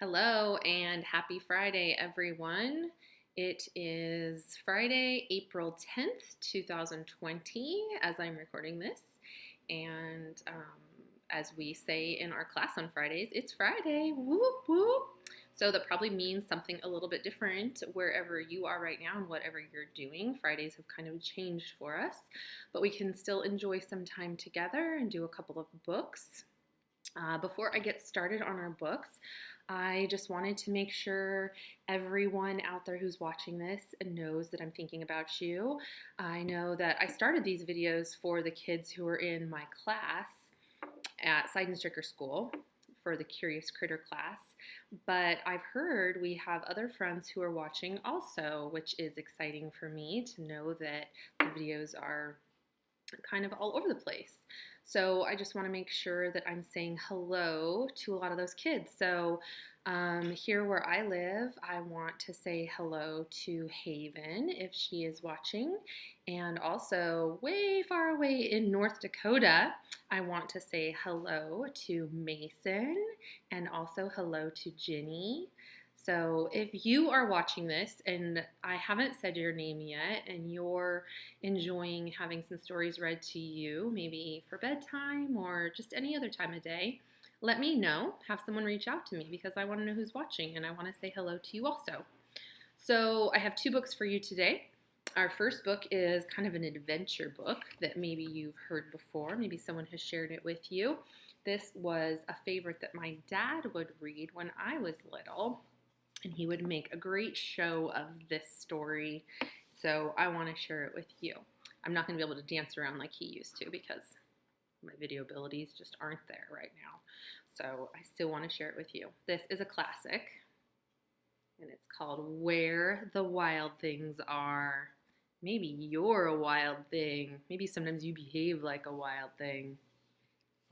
Hello and happy Friday, everyone. It is Friday, April 10th, 2020, as I'm recording this. And as we say in our class on Fridays, it's Friday. Whoop, whoop. So that probably means something a little bit different wherever you are right now and whatever you're doing. Fridays have kind of changed for us, but we can still enjoy some time together and do a couple of books. Before I get started on our books, I just wanted to make sure everyone out there who's watching this knows that I'm thinking about you. I know that I started these videos for the kids who are in my class at Side and Stricker School for the Curious Critter class, but I've heard we have other friends who are watching also, which is exciting for me to know that the videos are kind of all over the place. So I just want to make sure that I'm saying hello to a lot of those kids. So here where I live, I want to say hello to Haven if she is watching. And also way far away in North Dakota, I want to say hello to Mason and also hello to Ginny. So if you are watching this and I haven't said your name yet and you're enjoying having some stories read to you, maybe for bedtime or just any other time of day, let me know. Have someone reach out to me because I want to know who's watching and I want to say hello to you also. So I have two books for you today. Our first book is kind of an adventure book that maybe you've heard before. Maybe someone has shared it with you. This was a favorite that my dad would read when I was little, and he would make a great show of this story. So I want to share it with you. I'm not going to be able to dance around like he used to because my video abilities just aren't there right now. So I still want to share it with you. This is a classic, and it's called Where the Wild Things Are. Maybe you're a wild thing. Maybe sometimes you behave like a wild thing.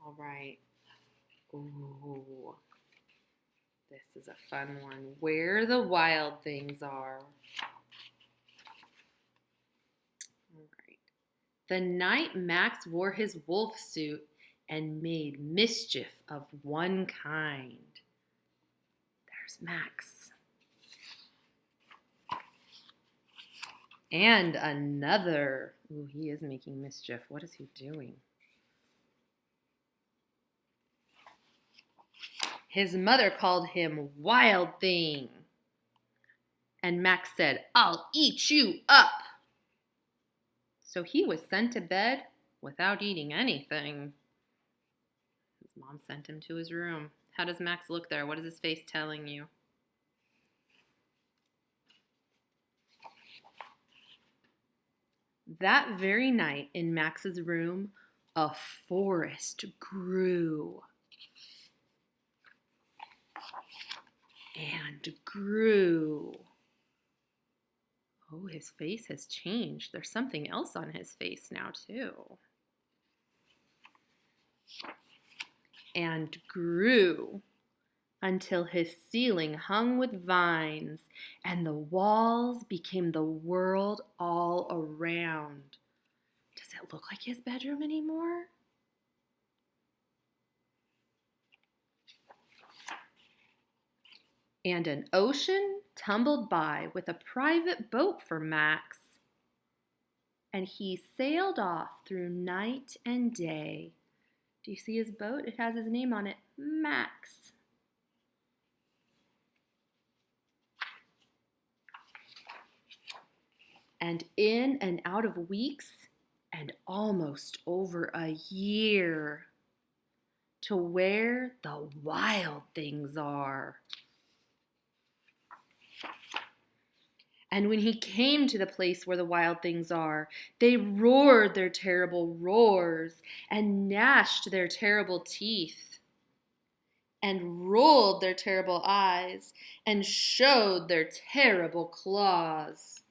All right. Ooh. This is a fun one. Where the Wild Things Are. All right. The night Max wore his wolf suit and made mischief of one kind. There's Max. And another. Ooh, he is making mischief. What is he doing? His mother called him Wild Thing. And Max said, "I'll eat you up." So he was sent to bed without eating anything. His mom sent him to his room. How does Max look there? What is his face telling you? That very night in Max's room, a forest grew and grew. Oh, his face has changed. There's something else on his face now, too. And grew until his ceiling hung with vines and the walls became the world all around. Does it look like his bedroom anymore? And an ocean tumbled by with a private boat for Max. And he sailed off through night and day. Do you see his boat? It has his name on it, Max. And in and out of weeks, and almost over a year, to where the wild things are. And when he came to the place where the wild things are, they roared their terrible roars and gnashed their terrible teeth and rolled their terrible eyes and showed their terrible claws.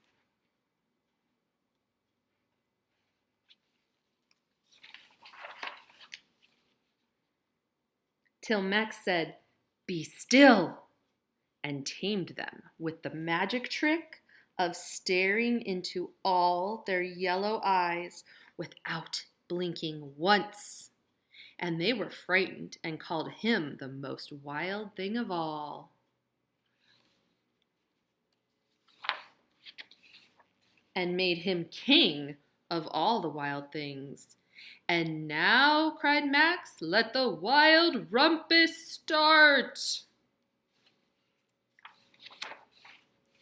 Till Max said, "Be still," and tamed them with the magic trick of staring into all their yellow eyes without blinking once. And they were frightened and called him the most wild thing of all. and made him king of all the wild things. And now, cried Max, let the wild rumpus start.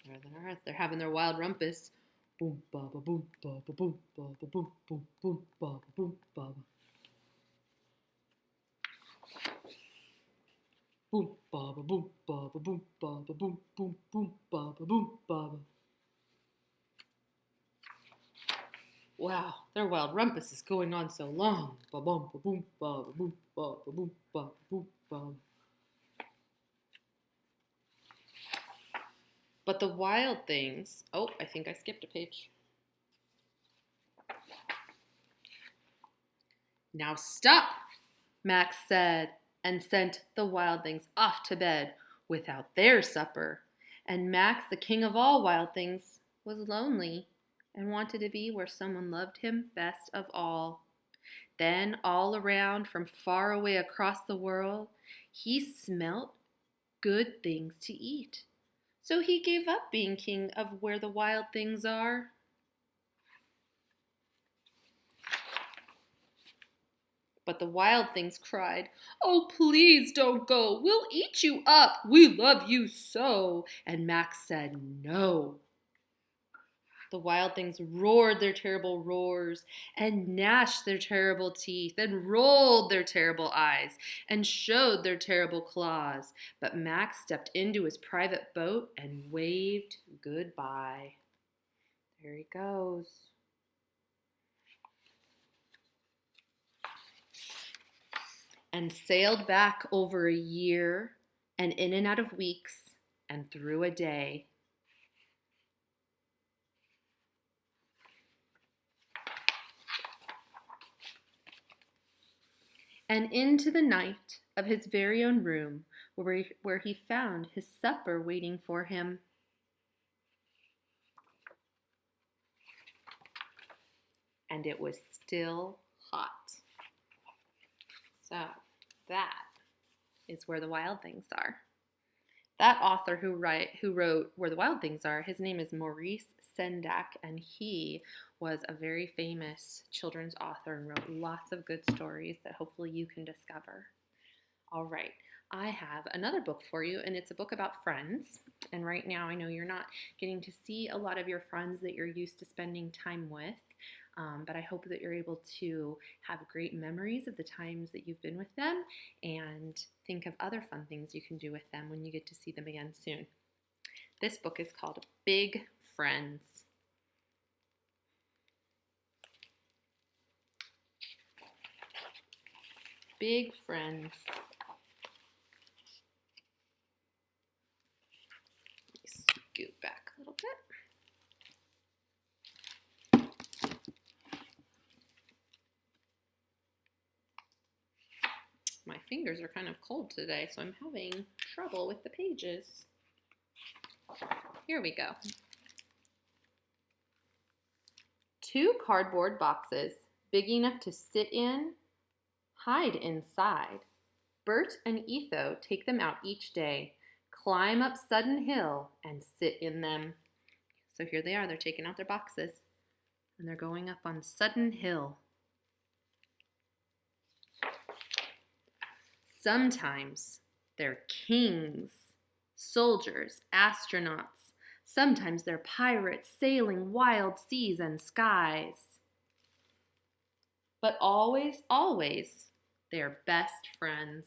There they are. They're having their wild rumpus. Boom, baba, boom, baba, boom, baba, boom, boom, boom, baba, boom, baba. Boom, baba, boom, baba, boom, baba, boom, boom, boom, baba, boom, baba. Wow, their wild rumpus is going on so long. Ba-bum, ba-boom, ba-ba-boom, ba-ba-boom, ba-ba-boom, ba. But the wild things... Oh, I think I skipped a page. Now stop, Max said, and sent the wild things off to bed without their supper. And Max, the king of all wild things, was lonely and wanted to be where someone loved him best of all. Then, all around, from far away across the world, he smelt good things to eat. So he gave up being king of where the wild things are. But the wild things cried, "Oh, please don't go. We'll eat you up. We love you so." And Max said, "No." The wild things roared their terrible roars and gnashed their terrible teeth and rolled their terrible eyes and showed their terrible claws. But Max stepped into his private boat and waved goodbye. There he goes. And sailed back over a year and in and out of weeks and through a day. And into the night of his very own room, where he found his supper waiting for him. And it was still hot. So that is Where the Wild Things Are. That author who wrote Where the Wild Things Are, his name is Maurice Sendak, and he was a very famous children's author and wrote lots of good stories that hopefully you can discover. All right, I have another book for you, and it's a book about friends. And right now, I know you're not getting to see a lot of your friends that you're used to spending time with, but I hope that you're able to have great memories of the times that you've been with them and think of other fun things you can do with them when you get to see them again soon. This book is called Big Friends. Big Friends. Let me scoot back a little bit. My fingers are kind of cold today, so I'm having trouble with the pages. Here we go. 2 cardboard boxes, big enough to sit in, hide inside. Bert and Etho take them out each day, climb up Sudden Hill, and sit in them. So here they are. They're taking out their boxes, and they're going up on Sudden Hill. Sometimes they're kings, soldiers, astronauts. Sometimes they're pirates sailing wild seas and skies. But always, always, they're best friends.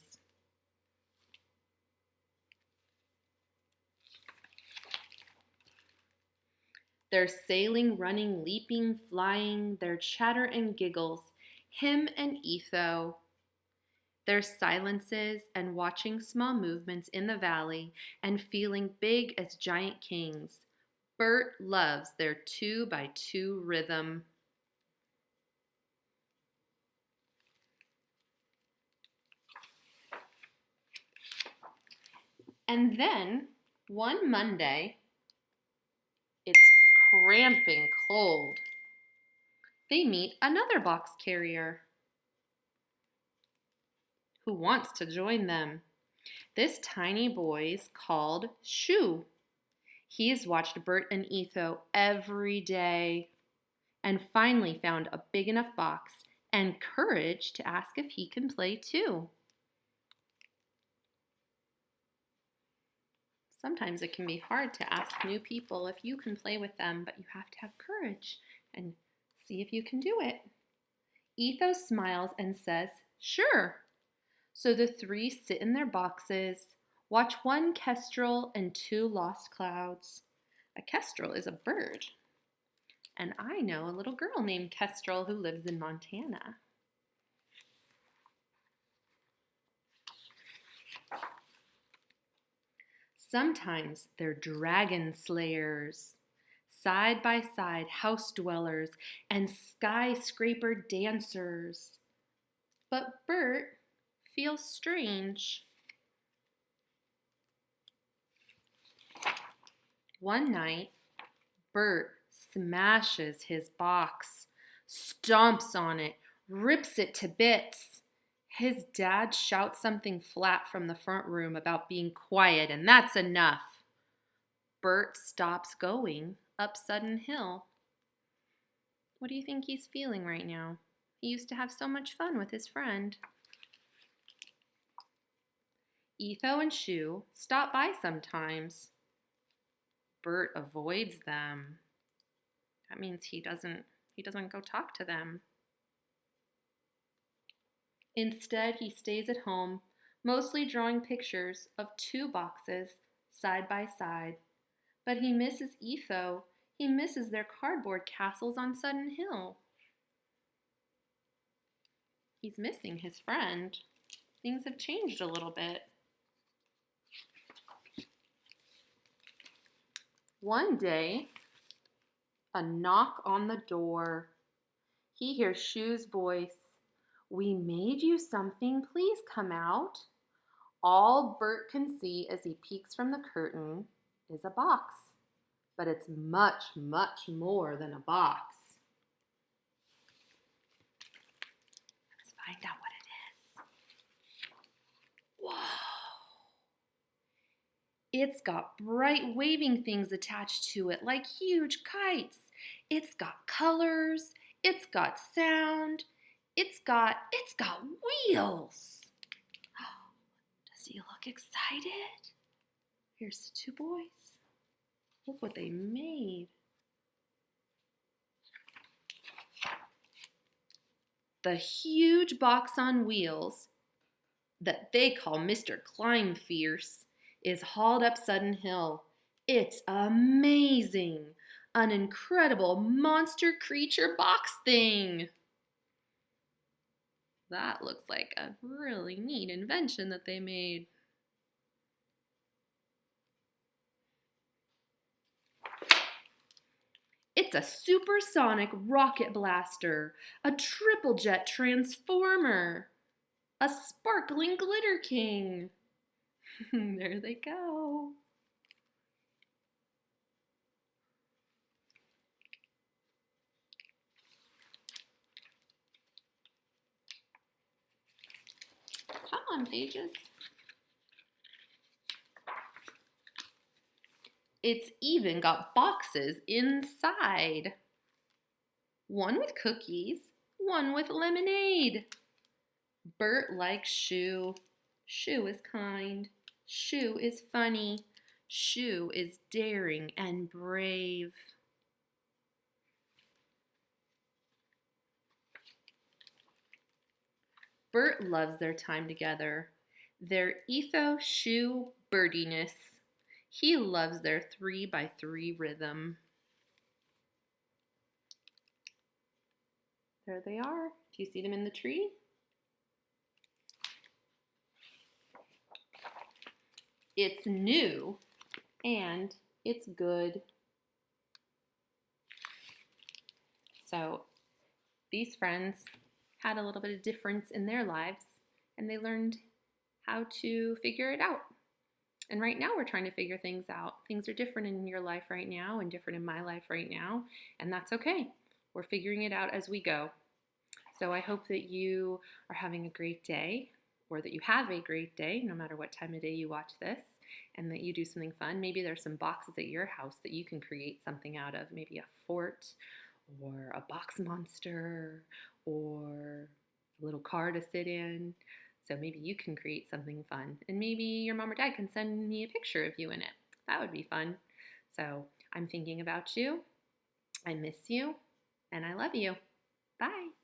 They're sailing, running, leaping, flying, their chatter and giggles, him and Etho. Their silences and watching small movements in the valley and feeling big as giant kings. Bert loves their 2x2 rhythm. And then, one Monday, it's cramping cold. They meet another box carrier who wants to join them. This tiny boy's called Shoo. He has watched Bert and Etho every day and finally found a big enough box and courage to ask if he can play too. Sometimes it can be hard to ask new people if you can play with them, but you have to have courage and see if you can do it. Etho smiles and says, "Sure." So the three sit in their boxes, watch one kestrel and two lost clouds. A kestrel is a bird. And I know a little girl named Kestrel who lives in Montana. Sometimes they're dragon slayers, side by side house dwellers, and skyscraper dancers. But Bert feels strange. One night, Bert smashes his box, stomps on it, rips it to bits. His dad shouts something flat from the front room about being quiet, and that's enough. Bert stops going up Sudden Hill. What do you think he's feeling right now? He used to have so much fun with his friend. Etho and Shoo stop by sometimes. Bert avoids them. That means he doesn't go talk to them. Instead, he stays at home, mostly drawing pictures of two boxes side by side. But he misses Etho. He misses their cardboard castles on Sudden Hill. He's missing his friend. Things have changed a little bit. One day, a knock on the door. He hears Shoo's voice. "We made you something. Please come out." All Bert can see as he peeks from the curtain is a box. But it's much, much more than a box. Let's find out what it is. Whoa! It's got bright waving things attached to it like huge kites. It's got colors. It's got sound. It's got wheels. Does he look excited? Here's the two boys. Look what they made. The huge box on wheels that they call Mr. Climb Fierce is hauled up Sudden Hill. It's amazing. An incredible monster creature box thing. That looks like a really neat invention that they made. It's a supersonic rocket blaster, a triple jet transformer, a sparkling glitter king. There they go. Come on, pages. It's even got boxes inside. One with cookies, one with lemonade. Bert likes Shoo. Shoo is kind. Shoo is funny. Shoo is daring and brave. Bert loves their time together. Their Etho, Shoo, birdiness. He loves their 3x3 rhythm. There they are. Do you see them in the tree? It's new and it's good. So these friends had a little bit of difference in their lives and they learned how to figure it out. And right now we're trying to figure things out. Things are different in your life right now and different in my life right now, and that's okay. We're figuring it out as we go. So I hope that you are having a great day, or that you have a great day, no matter what time of day you watch this. and that you do something fun. Maybe there's some boxes at your house that you can create something out of, maybe a fort or a box monster or a little car to sit in. So maybe you can create something fun, and maybe your mom or dad can send me a picture of you in it. That would be fun. So I'm thinking about you. I miss you, and I love you. Bye.